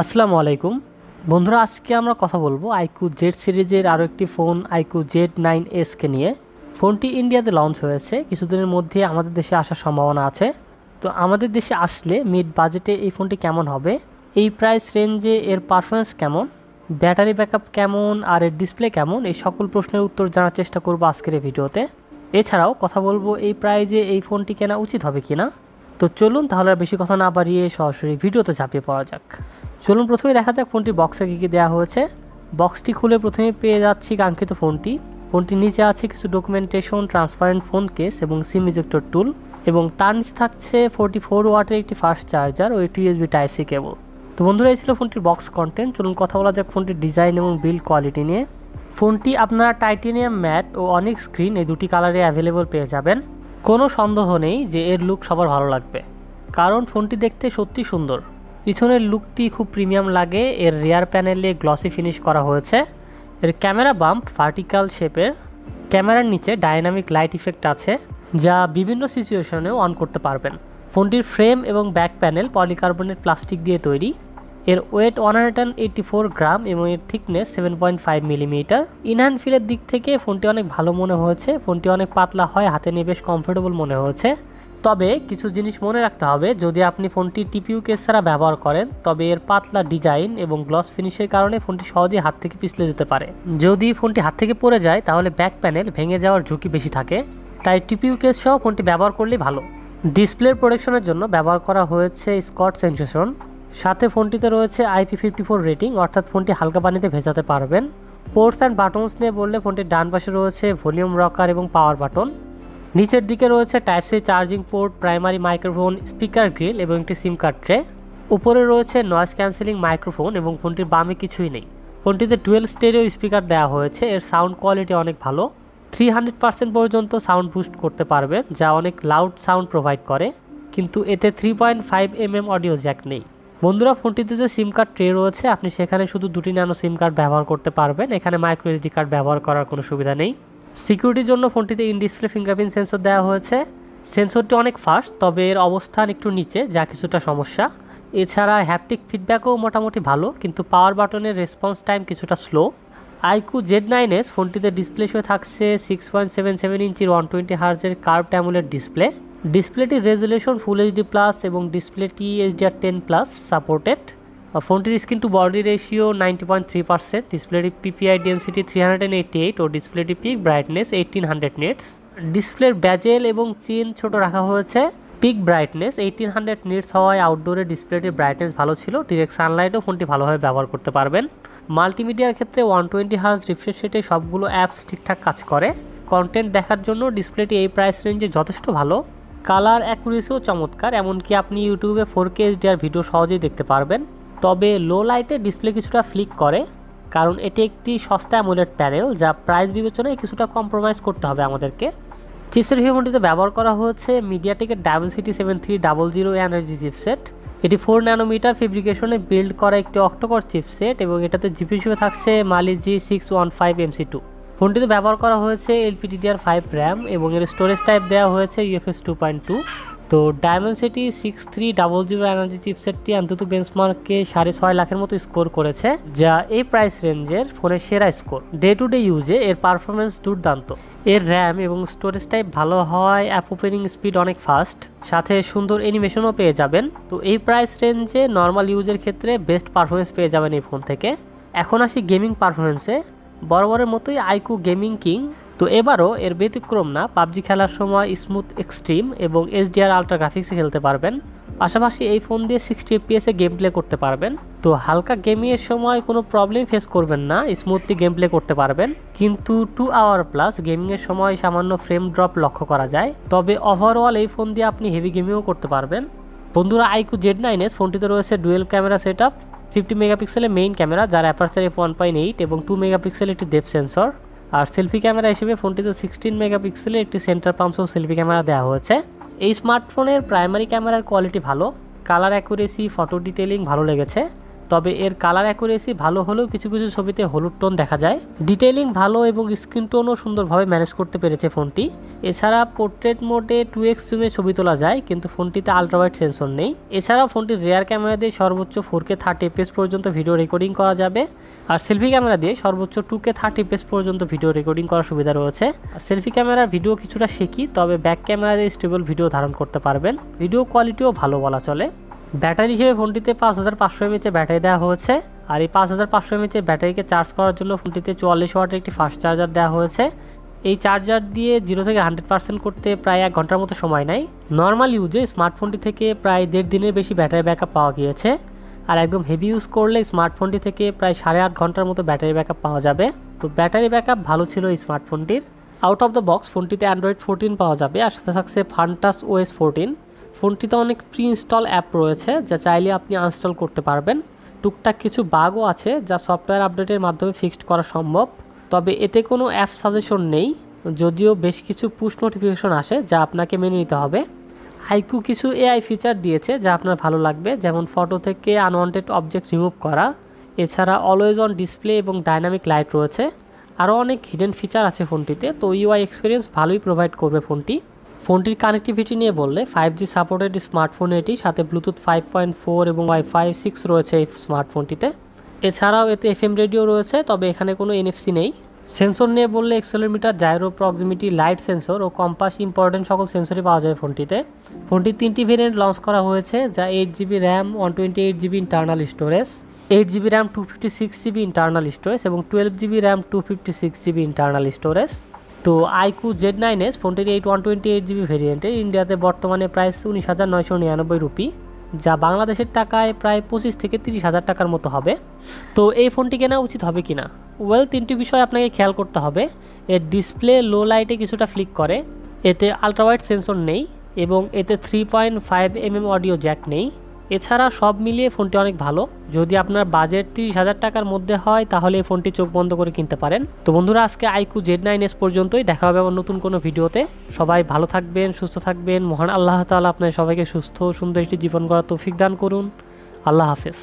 আসসালামু আলাইকুম বন্ধুরা, আজকে আমরা কথা বলবো আইকিউ জেড সিরিজের আরও একটি ফোন আইকিউ Z9s কে নিয়ে। ফোনটি ইন্ডিয়াতে লঞ্চ হয়েছে, কিছুদিনের মধ্যে আমাদের দেশে আসার সম্ভাবনা আছে। তো আমাদের দেশে আসলে মিড বাজেটে এই ফোনটি কেমন হবে, এই প্রাইস রেঞ্জে এর পারফরমেন্স কেমন, ব্যাটারি ব্যাকআপ কেমন আর এর ডিসপ্লে কেমন, এই সকল প্রশ্নের উত্তর জানার চেষ্টা করব আজকের এই ভিডিওতে। এছাড়াও কথা বলবো এই প্রাইজে এই ফোনটি কেনা উচিত হবে কিনা। তো চলুন তাহলে আর বেশি কথা না বাড়িয়ে সরাসরি ভিডিওতে ঝাঁপিয়ে পড়া যাক। চলুন প্রথমে দেখা যাক ফোনটির বক্সে কী কী দেওয়া হয়েছে। বক্সটি খুলে প্রথমে পেয়ে যাচ্ছি কাঙ্ক্ষিত ফোনটির নিচে আছে কিছু ডকুমেন্টেশন, ট্রান্সপারেন্ট ফোন কেস এবং সিম ইজেক্টর টুল, এবং তার নিচে থাকছে 44 ওয়াটের একটি ফাস্ট চার্জার ও একটি USB Type-C কেবল। তো বন্ধুরা, এই ছিল ফোনটির বক্স কন্টেন্ট। চলুন কথা বলা যাক ফোনটির ডিজাইন এবং বিল্ড কোয়ালিটি নিয়ে। ফোনটি আপনারা টাইটেনিয়াম ম্যাট ও অনিক্স গ্রিন এই দুটি কালারে অ্যাভেলেবল পেয়ে যাবেন। কোনো সন্দেহ নেই যে এর লুক সবার ভালো লাগবে, কারণ ফোনটি দেখতে সত্যি সুন্দর। পিছনের লুকটি খুব প্রিমিয়াম লাগে। এর রিয়ার প্যানেলে গ্লসি ফিনিশ করা হয়েছে। এর ক্যামেরা বাম্প ভার্টিক্যাল শেপের। ক্যামেরার নিচে ডাইনামিক লাইট ইফেক্ট আছে, যা বিভিন্ন সিচুয়েশনেও অন করতে পারবেন। ফোনটির ফ্রেম এবং ব্যাক প্যানেল পলিকার্বনেট প্লাস্টিক দিয়ে তৈরি। এর ওয়েট 184 গ্রাম এবং এর থিকনেস 7.5 মিলিমিটার। ইনহ্যান্ড ফিলের দিক থেকে ফোনটি অনেক ভালো মনে হয়েছে। ফোনটি অনেক পাতলা হয়, হাতে নিয়ে বেশ কমফোর্টেবল মনে হয়েছে। তবে কিছু জিনিস মনে রাখতে হবে, যদি আপনি ফোনটি টিপিইউ কেস ছাড়া ব্যবহার করেন তবে এর পাতলা ডিজাইন এবং গ্লস ফিনিশের কারণে ফোনটি সহজেই হাত থেকে পিছলে যেতে পারে। যদি ফোনটি হাত থেকে পড়ে যায় তাহলে ব্যাক প্যানেল ভেঙে যাওয়ার ঝুঁকি বেশি থাকে, তাই টিপিইউ কেস সহ ফোনটি ব্যবহার করলেই ভালো। ডিসপ্লের প্রোটেকশনের জন্য ব্যবহার করা হয়েছে স্কট সেন্সেশন। সাথে ফোনটিতে রয়েছে IP54 রেটিং, অর্থাৎ ফোনটি হালকা পানিতে ভেজাতে পারবেন। পোর্টস অ্যান্ড বাটনস নিয়ে বললে ফোনটির ডান পাশে রয়েছে ভলিউম রকার এবং পাওয়ার বাটন। নিচের দিকে রয়েছে Type-C charging port, primary microphone, speaker grill এবং একটি সিম কার্ড ট্রে। উপরে রয়েছে নয়েজ ক্যান্সেলিং মাইক্রোফোন এবং ফোনটির বামে কিছুই নেই। ফোনটিতে ডুয়েল স্টেরিও স্পিকার দেওয়া হয়েছে। এর সাউন্ড কোয়ালিটি অনেক ভালো। 300% পর্যন্ত সাউন্ড বুস্ট করতে পারবেন, যা অনেক লাউড সাউন্ড প্রোভাইড করে, কিন্তু এতে 3.5 mm অডিও জ্যাক নেই। বন্ধুরা, ফোনটিতে যে সিম কার্ড ট্রে রয়েছে, আপনি সেখানে শুধু 2টি ন্যানো সিম কার্ড ব্যবহার করতে পারবেন। এখানে মাইক্রো SD কার্ড ব্যবহার করার কোনো সুবিধা নেই। সিকিউরিটির জন্য ফোনটিতে ইন ডিসপ্লে ফিঙ্গারপ্রিন্ট সেন্সর দেওয়া হয়েছে। সেন্সরটি অনেক ফাস্ট, তবে এর অবস্থান একটু নিচে, যা কিছুটা সমস্যা। এছাড়া হ্যাপটিক ফিডব্যাকও মোটামুটি ভালো, কিন্তু পাওয়ার বাটনের রেসপন্স টাইম কিছুটা স্লো। আইকিউ Z9s ফোনটিতে ডিসপ্লে হিসেবে থাকছে 6.77 ইঞ্চির 120 হার্জের কার্ভড অ্যামোলেড ডিসপ্লে। ডিসপ্লেটির রেজুলেশন ফুল HD+ এবং ডিসপ্লেটি HDR10+ সাপোর্টেড। ফোনটির স্ক্রিন টু বডি রেশিও 90.3%, ডিসপ্লেটির PPI ডেন্সিটি 388 ও ডিসপ্লেটি পিক ব্রাইটনেস 1800 নিটস। ডিসপ্লের ব্যাজেল এবং চেন ছোট রাখা হয়েছে। পিক ব্রাইটনেস 1800 নিটস হওয়ায় আউটডোরে ডিসপ্লেটির ব্রাইটনেস ভালো ছিল। ডিরেক্ট সানলাইটও ফোনটি ভালোভাবে ব্যবহার করতে পারবেন। মাল্টিমিডিয়ার ক্ষেত্রে 120 হার্জ রিফ্রেশ রেটে সবগুলো অ্যাপস ঠিকঠাক কাজ করে। কন্টেন্ট দেখার জন্য ডিসপ্লেটি এই প্রাইস রেঞ্জে যথেষ্ট ভালো। কালার অ্যাকুরেসিও চমৎকার, এমনকি আপনি ইউটিউবে 4K HDR ভিডিও সহজেই দেখতে পারবেন। তবে লো লাইটে ডিসপ্লে কিছুটা ফ্লিক করে, কারণ এটি একটি সস্তা অ্যামোলেড প্যানেল, যা প্রাইস বিবেচনায় কিছুটা কম্প্রোমাইজ করতে হবে আমাদেরকে। চিপসেট হিসেবে ফোনটিতে ব্যবহার করা হয়েছে মিডিয়াটেকের Dimensity 7300 এনার্জি চিপসেট। এটি 4 ন্যানোমিটার ফেব্রিকেশনে বিল্ড করা একটি অক্টোকর চিপসেট, এবং এটাতে জিপি হিসেবে থাকছে Mali G615 MC2। ফোনটিতে ব্যবহার করা হয়েছে LPDDR5 র্যাম এবং এর স্টোরেজ টাইপ দেওয়া হয়েছে UFS 2.2। তো Dimensity 6300 এনার্জি চিপসেটটি অন্তত বেঞ্চমার্কে 6.5 লাখের মতো স্কোর করেছে, যা এই প্রাইস রেঞ্জের ফোনের সেরা স্কোর। ডে টু ডে ইউজে এর পারফরমেন্স দুর্দান্ত। এর র্যাম এবং স্টোরেজ টাইপ ভালো হওয়ায় অ্যাপ ওপেনিং স্পিড অনেক ফাস্ট, সাথে সুন্দর অ্যানিমেশনও পেয়ে যাবেন। তো এই প্রাইস রেঞ্জে নর্মাল ইউজের ক্ষেত্রে বেস্ট পারফরমেন্স পেয়ে যাবেন এই ফোন থেকে। এখন আসি গেমিং পারফরমেন্সে। বরাবরের মতোই আইকিউ গেমিং কিং, তো এবারও এর ব্যতিক্রম না। পাবজি খেলার সময় স্মুথ এক্সট্রিম এবং HDR আলট্রা গ্রাফিক্সে খেলতে পারবেন। পাশাপাশি এই ফোন দিয়ে 60 FPS গেম প্লে করতে পারবেন। তো হালকা গেমিংয়ের সময় কোনো প্রবলেম ফেস করবেন না, স্মুথলি গেম প্লে করতে পারবেন। কিন্তু 2 আওয়ার প্লাস গেমিংয়ের সময় সামান্য ফ্রেম ড্রপ লক্ষ্য করা যায়। তবে ওভারঅল এই ফোন দিয়ে আপনি হেভি গেমিংও করতে পারবেন। বন্ধুরা, আইকিউ Z9s ফোনটিতে রয়েছে ডুয়েল ক্যামেরা সেট আপ। 50 মেগাপিক্সেলের মেইন ক্যামেরা, যার অ্যাপারচার f1.8 এবং 2 মেগাপিক্সেলের একটি ডেপথ সেন্সর। আর সেলফি ক্যামেরা হিসেবে ফোনটিতে 16 মেগাপিক্সেলের একটি সেন্টার পাম্পসহ সেলফি ক্যামেরা দেওয়া হয়েছে। এই স্মার্টফোনের প্রাইমারি ক্যামেরার কোয়ালিটি ভালো। কালার অ্যাকুরেসি, ফটো ডিটেলিং ভালো লেগেছে। তবে এর কালার অ্যাকুরেসি ভালো হলেও কিছু কিছু ছবিতে হলুদ টোন দেখা যায়। ডিটেইলিং ভালো এবং স্ক্রিন টোনও সুন্দরভাবে ম্যানেজ করতে পেরেছে ফোনটি। এছাড়া পোর্ট্রেট মোডে 2x জুমে ছবি তোলা যায়, কিন্তু ফোনটিতে আলট্রাওয়াইড সেন্সর নেই। এছাড়াও ফোনটির রেয়ার ক্যামেরা দিয়ে সর্বোচ্চ 4K 30 fps পর্যন্ত ভিডিও রেকর্ডিং করা যাবে, আর সেলফি ক্যামেরা দিয়ে সর্বোচ্চ 2K 30 fps পর্যন্ত ভিডিও রেকর্ডিং করার সুবিধা রয়েছে। সেলফি ক্যামেরার ভিডিও কিছুটা শেকি, তবে ব্যাক ক্যামেরা দিয়ে স্টেবল ভিডিও ধারণ করতে পারবেন। ভিডিও কোয়ালিটিও ভালো বলা চলে। ব্যাটারি হিসেবে ফোনটিতে 5500 mAh ব্যাটারি দেওয়া হয়েছে, আর এই 5500 mAh ব্যাটারিকে চার্জ করার জন্য ফোনটিতে 44 ওয়াটের একটি ফাস্ট চার্জার দেওয়া হয়েছে। এই চার্জার দিয়ে 0 থেকে 100% করতে প্রায় 1 ঘন্টার মতো সময় নেয়। নর্মাল ইউজে স্মার্টফোনটি থেকে প্রায় 1.5 দিনের বেশি ব্যাটারি ব্যাকআপ পাওয়া গিয়েছে, আর একদম হেভি ইউজ করলে স্মার্টফোনটি থেকে প্রায় 8.5 ঘন্টার মতো ব্যাটারি ব্যাকআপ পাওয়া যাবে। তো ব্যাটারি ব্যাকআপ ভালো ছিল এই স্মার্টফোনটির। আউট অফ দ্য বক্স ফোনটিতে অ্যান্ড্রয়েড 14 পাওয়া যাবে, আর সাথে থাকছে ফান্টাস OS 14। ফোনটিতে অনেক প্রি ইনস্টল অ্যাপ রয়েছে যা চাইলে আপনি আনস্টল করতে পারবেন। টুকটাক কিছু বাগও আছে যা সফটওয়্যার আপডেটের মাধ্যমে ফিক্সড করা সম্ভব, তবে এতে কোনো অ্যাপ সাজেশন নেই, যদিও বেশ কিছু পুশ নোটিফিকেশন আসে যা আপনাকে মেনে নিতে হবে। আইকু কিছু AI ফিচার দিয়েছে যা আপনার ভালো লাগবে, যেমন ফটো থেকে আনওয়ান্টেড অবজেক্ট রিমুভ করা। এছাড়া অলওয়েজ অন ডিসপ্লে এবং ডাইনামিক লাইট রয়েছে। আরও অনেক হিডেন ফিচার আছে ফোনটিতে, তো UI এক্সপিরিয়েন্স ভালোই প্রোভাইড করবে ফোনটি। ফোনটির কানেক্টিভিটি নিয়ে বললে 5G সাপোর্টেড স্মার্টফোন এটি, সাথে ব্লুটুথ 5.4 এবং Wi-Fi 6 রয়েছে এই স্মার্টফোনটিতে। এছাড়াও এতে FM রেডিও রয়েছে, তবে এখানে কোনো NFC নেই। সেন্সর নিয়ে বললে accelerometer, gyro, proximity, light sensor ও কম্পাস ইম্পর্টেন্ট সকল সেন্সরই পাওয়া যায় ফোনটিতে। ফোনটির 3টি ভেরিয়েন্ট লঞ্চ করা হয়েছে, যা 8GB RAM, 128GB internal storage, 8GB RAM, 256GB internal storage এবং 12GB RAM, 256GB internal storage. তো আইকু Z9s ফোনটির 128GB ভেরিয়েন্টের ইন্ডিয়াতে বর্তমানে প্রাইস 19,999 রুপি, যা বাংলাদেশের টাকায় প্রায় 25 থেকে 30,000 টাকার মতো হবে। তো এই ফোনটি কেনা উচিত হবে কিনা? ওয়েল, 3টি বিষয় আপনাকে খেয়াল করতে হবে। এর ডিসপ্লে লো লাইটে কিছুটা ফ্লিক করে, এতে আলট্রাওয়াইড সেন্সর নেই এবং এতে 3.5mm অডিও জ্যাক নেই। এছাড়া সব মিলিয়ে ফোনটি অনেক ভালো। যদি আপনার বাজেট 30,000 টাকার মধ্যে হয় তাহলে এই ফোনটি চোখ বন্ধ করে কিনতে পারেন। তো বন্ধুরা, আজকে আইকু Z9s পর্যন্তই। দেখা হবে আবার নতুন কোনো ভিডিওতে। সবাই ভালো থাকবেন, সুস্থ থাকবেন। মহান আল্লাহ তাআলা আপনাদের সবাইকে সুস্থ সুন্দর একটি জীবন গড়ার তৌফিক দান করুন। আল্লাহ হাফেজ।